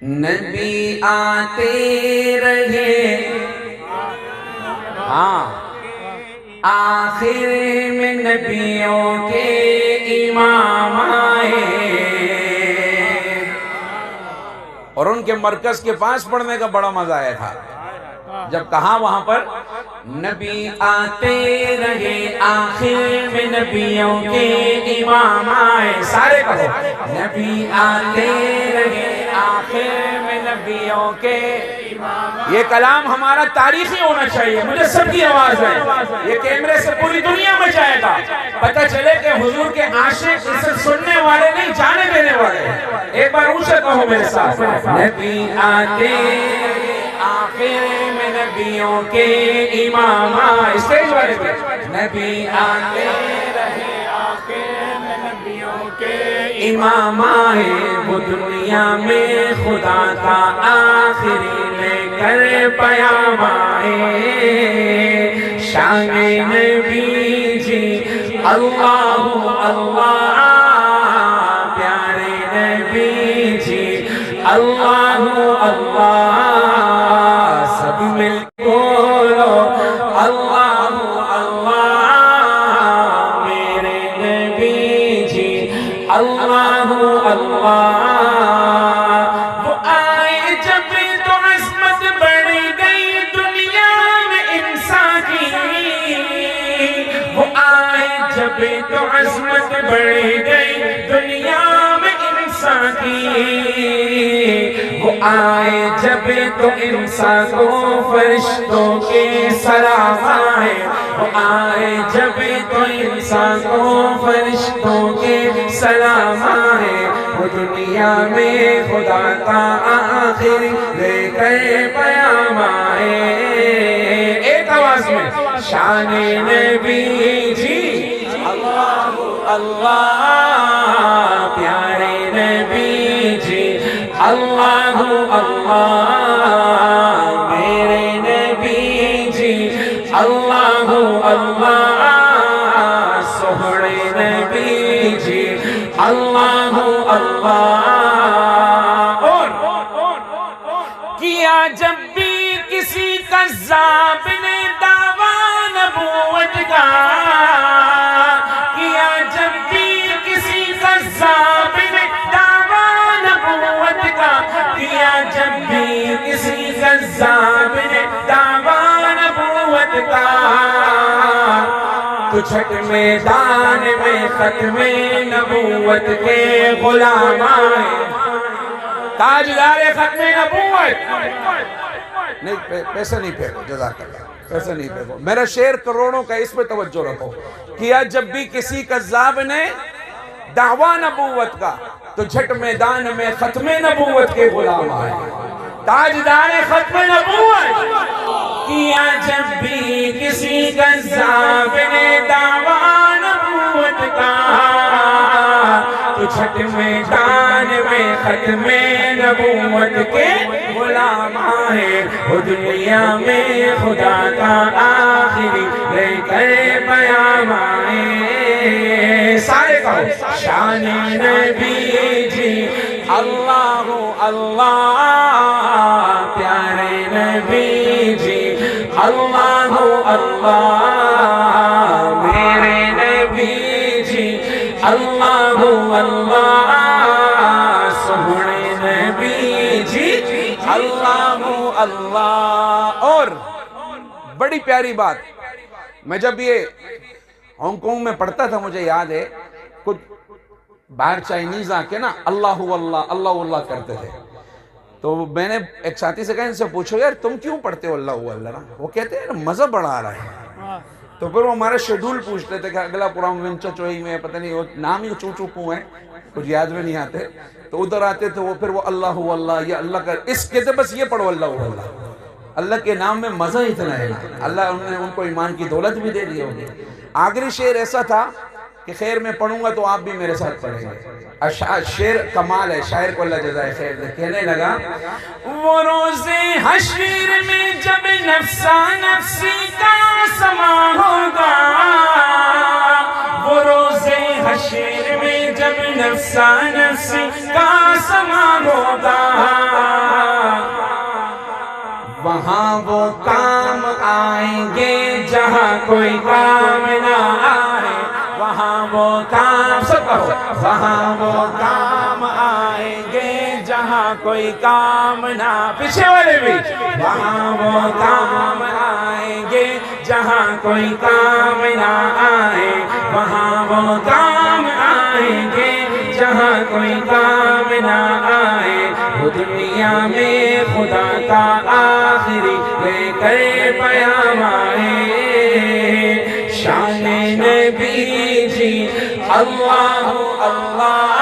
نبی آتے رہے آخر میں نبیوں کے امام آئے، اور ان کے مرکز کے پاس پڑھنے کا بڑا مزہ آیا تھا جب کہا وہاں پر نبی آتے رہے آخر میں نبیوں کے امام آئے، سارے کہو نبی آتے رہے آخر میں نبیوں کے امام آئے۔ یہ کلام ہمارا تاریخی ہونا چاہیے، مجھے سب کی آواز ہے، یہ کیمرے سے پوری دنیا میں جائے گا، پتہ چلے کہ حضور کے عاشق اسے سننے والے نہیں جانے دینے والے ہیں۔ ایک بار اونچا کہو میرے ساتھ، نبی آتے آخر میں نبیوں کے امام آئے، اسٹیج والے پہ نبی آتے رہے آخر میں نبیوں کے امام آئے، وہ دنیا میں خدا کا آخری لے کر پیام آئے، شان نبی جی اللہ اللہ، پیارے نبی جی اللہ اللہ، سب مل بولو اللہ اللہ، میرے نبی جی اللہ اللہ۔ وہ آئے جب تو عظمت بڑھ گئی دنیا میں انسان کی، وہ آئے جب تو عظمت بڑھ گئی دنیا میں انسان کی، وہ آئے جب تو انسان کو فرشتوں کے سلام آئے، وہ آئے جب تو انسان کو فرشتوں کے سلام آئے، وہ دنیا میں خدا کا آخر لے کر پیام آئے، ایک آواز میں شان نبی جی اللہ اللہ، پیارے نبی جی اللہ اللہ، میرے نبی جی اللہ اللہ، سہرے نبی جی اللہ اللہ۔ اور کیا جب بھی کسی کذاب نے دعویٰ نبوت کا، کیا جب بھی کسی کذاب نے دعویٰ نبوت کا، کیا جب بھی کسی کذاب نے دعویٰ نبوت کا، تو چھٹ میدان میں ختم نبوت کے غلام آئے، تاجدار ختم نبوت۔ نہیں پیسے نہیں پھینکو، جزاک اللہ، پیسے نہیں پھینکو، میرا شعر کروڑوں کا، اس پہ توجہ رکھو۔ کیا جب بھی کسی کذاب نے دعویٰ نبوت کا، تو جھٹ میدان میں ختم نبوت کے غلام آئے، تاجدار ختم نبوت۔ کیا جب بھی کسی کذاب نے دعویٰ نبوت کا، تو جھٹ میدان میں ختم نبوت کے غلام آئے، وہ دنیا میں خدا کا آخری لے کر پیام آئے، سارے کہو شان نبی جی اللہ اللہ، پیارے نبی جی اللہ اللہ، میرے نبی جی اللہ اللہ، سہرے نبی جی اللہ اللہ۔ اور بڑی پیاری بات، میں جب یہ ہانگ کانگ میں پڑھتا تھا، مجھے یاد ہے کچھ باہر چائنیز آ کے نا اللہ اللہ اللہ اللہ کرتے تھے، تو میں نے ایک ساتھی سے کہا ان سے پوچھو یار تم کیوں پڑھتے ہو اللہ اللہ نا؟ وہ کہتے ہیں مزہ بڑا آ رہا ہے، تو پھر وہ ہمارا شیڈول پوچھتے تھے کہ اگلا پروگرام ونچا چوئی میں، پتہ نہیں وہ نام ہی چو چو پوں ہے، کچھ یاد میں نہیں آتے، تو ادھر آتے تھے وہ، پھر وہ اللہ اللہ یا اللہ کا، اس کہتے بس یہ پڑھو اللہ اللہ، اللہ کے نام میں مزہ اتنا ہے، اللہ نے ان کو ایمان کی دولت بھی دے دی ہوگی۔ آخری شعر ایسا تھا کہ خیر میں پڑھوں گا تو آپ بھی میرے ساتھ پڑھیں گے، شعر کمال ہے، شاعر کو اللہ جزائے خیر دے۔ کہنے لگا وہ روز حشر میں جب نفسا نفسی کا سما ہوگا، وہ روز حشر میں جب نفسا نفسی کا سما ہوگا، آئیں گے جہاں کوئی کام نہ آئے وہاں وہ کام سب کہو وہاں وہ کام آئیں گے جہاں کوئی کام نہ پیچھے والے بھی وہاں وہ کام آئیں گے جہاں کوئی کام نہ آئے وہاں وہ کام آئیں گے جہاں کوئی کام نہ آئے وہ دنیا میں خدا کا آخری لے کر پیام آئے شان نبی جی اللہ اللہ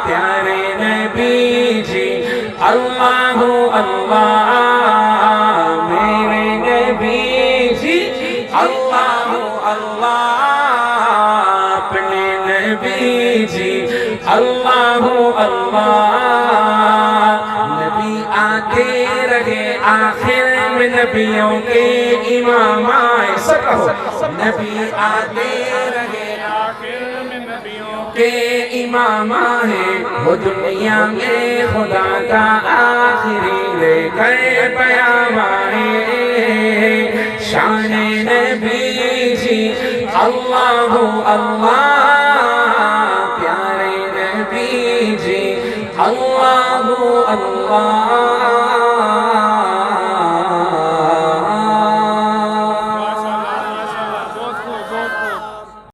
پیارے نبی جی اللہ اللہ میرے نبی جی اللہ اللہ اپنے نبی جی اللہ اللہ نبی آتے رہے آخر میں نبیوں کے امام آئے سب کہو نبی آتے رہے آخر میں نبیوں کے امام آئے وہ دنیا میں خدا کا آخری لے کر پیام آئے شان نبی جی اللہ اللہ پیارے نبی جی اللہ اللہ